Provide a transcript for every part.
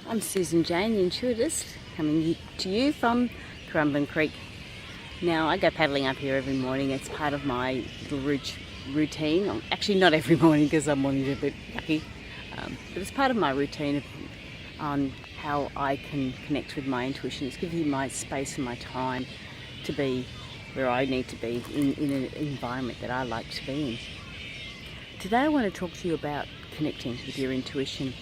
I'm Susan Jane, the Intuitist, coming to you from Currumbin Creek. Now, I go paddling up here every morning. It's part of my little routine. Actually, not every morning because I'm mornings a bit yucky, but it's part of my routine on how I can connect with my intuition. It's giving me my space and my time to be where I need to be in an environment that I like to be in. Today I want to talk to you about connecting with your intuition.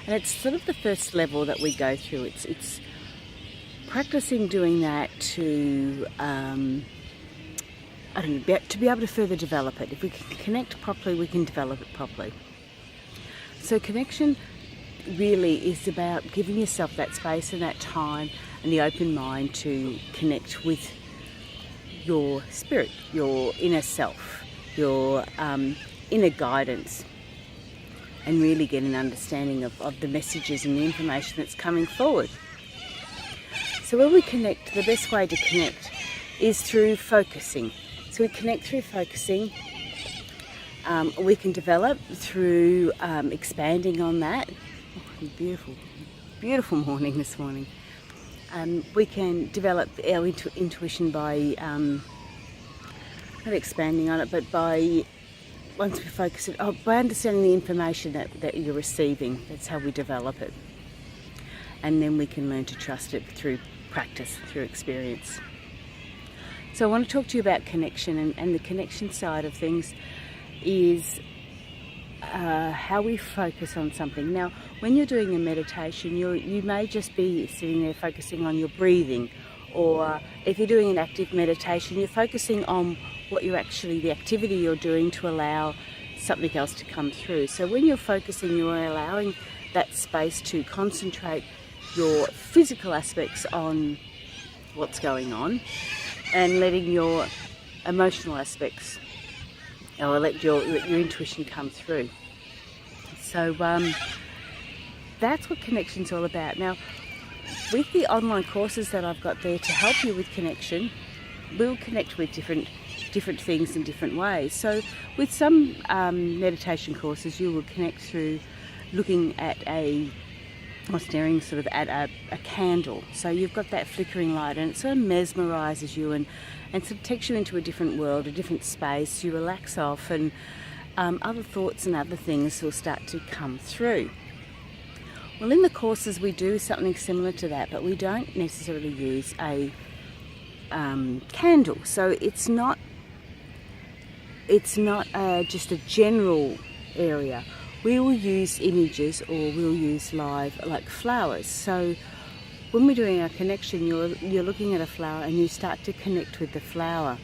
And it's sort of the first level that we go through. It's practicing doing that to, to be able to further develop it. If we can connect properly, we can develop it properly. So connection really is about giving yourself that space and that time and the open mind to connect with your spirit, your inner self, your inner guidance, and really get an understanding of the messages and the information that's coming forward. So when we connect, the best way to connect is through focusing. So we connect through focusing. We can develop through expanding on that. Oh, beautiful morning this morning. We can develop our intuition by, not expanding on it, but by once we focus it, by understanding the information that you're receiving. That's how we develop it. And then we can learn to trust it through practice, through experience. So I want to talk to you about connection, and the connection side of things is how we focus on something. Now, when you're doing a meditation, you may just be sitting there focusing on your breathing, or if you're doing an active meditation, you're focusing on what you're actually, the activity you're doing to allow something else to come through. So when you're focusing, you're allowing that space to concentrate your physical aspects on what's going on and letting your emotional aspects, or let your intuition come through. So that's what connection's all about. Now, with the online courses that I've got there to help you with connection, we'll connect with different things in different ways. So with some meditation courses, you will connect through looking at staring sort of at a candle. So you've got that flickering light, and it sort of mesmerizes you and sort of takes you into a different world, a different space. You relax off, and other thoughts and other things will start to come through. Well, in the courses we do something similar to that, but we don't necessarily use a candle. So it's not just a general area. We will use images, or we'll use live, like flowers. So when we're doing our connection, you're looking at a flower and you start to connect with the flower.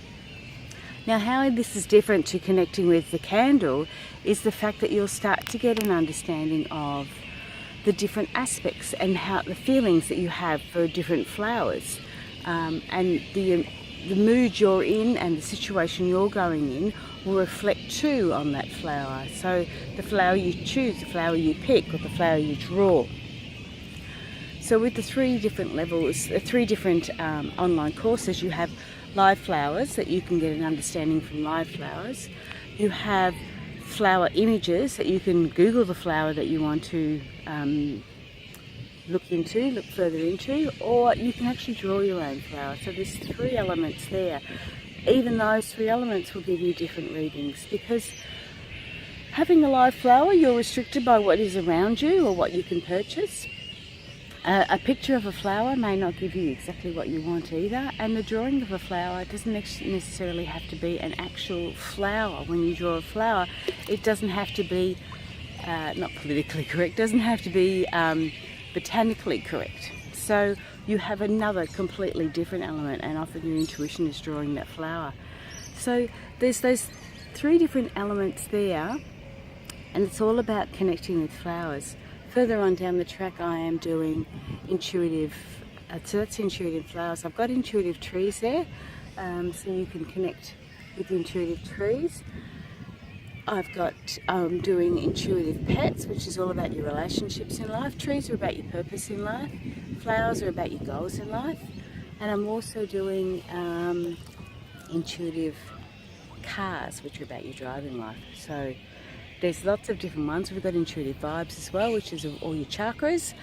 Now, how this is different to connecting with the candle is the fact that you'll start to get an understanding of the different aspects and how the feelings that you have for different flowers, and the mood you're in and the situation you're going in will reflect too on that flower. So the flower you choose, the flower you pick, or the flower you draw. So with the three different levels, three different online courses, you have live flowers that you can get an understanding from live flowers. You have flower images that you can Google the flower that you want to look further into, or you can actually draw your own flower. So there's three elements there. Even those three elements will give you different readings, because having a live flower, you're restricted by what is around you or what you can purchase. A picture of a flower may not give you exactly what you want either, and the drawing of a flower doesn't necessarily have to be an actual flower. When you draw a flower, it doesn't have to be not politically correct, doesn't have to be botanically correct. So you have another completely different element, and often your intuition is drawing that flower. So there's those three different elements there, and it's all about connecting with flowers. Further on down the track, I am doing intuitive, so that's intuitive flowers. I've got intuitive trees there, so you can connect with intuitive trees. I've got doing intuitive pets, which is all about your relationships in life. Trees are about your purpose in life. Flowers are about your goals in life. And I'm also doing intuitive cars, which are about your driving life. So there's lots of different ones. We've got intuitive vibes as well, which is all your chakras.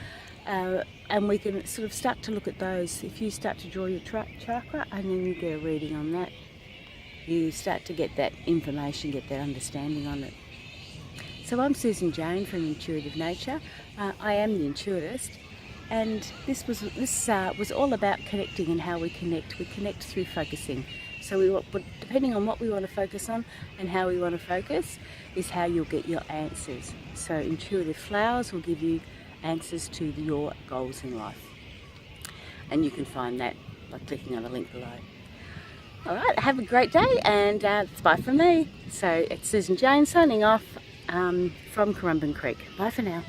And we can sort of start to look at those. If you start to draw your chakra and then you get a reading on that, you start to get that information, get that understanding on it. So I'm Susan Jane from Intuitive Nature. I am the Intuitist, and this was all about connecting and how we connect. We connect through focusing. So depending on what we want to focus on and how we want to focus is how you'll get your answers. So intuitive flowers will give you answers to your goals in life. And you can find that by clicking on the link below. Alright, have a great day, and it's bye from me. So it's Susan Jane signing off from Currumbin Creek. Bye for now.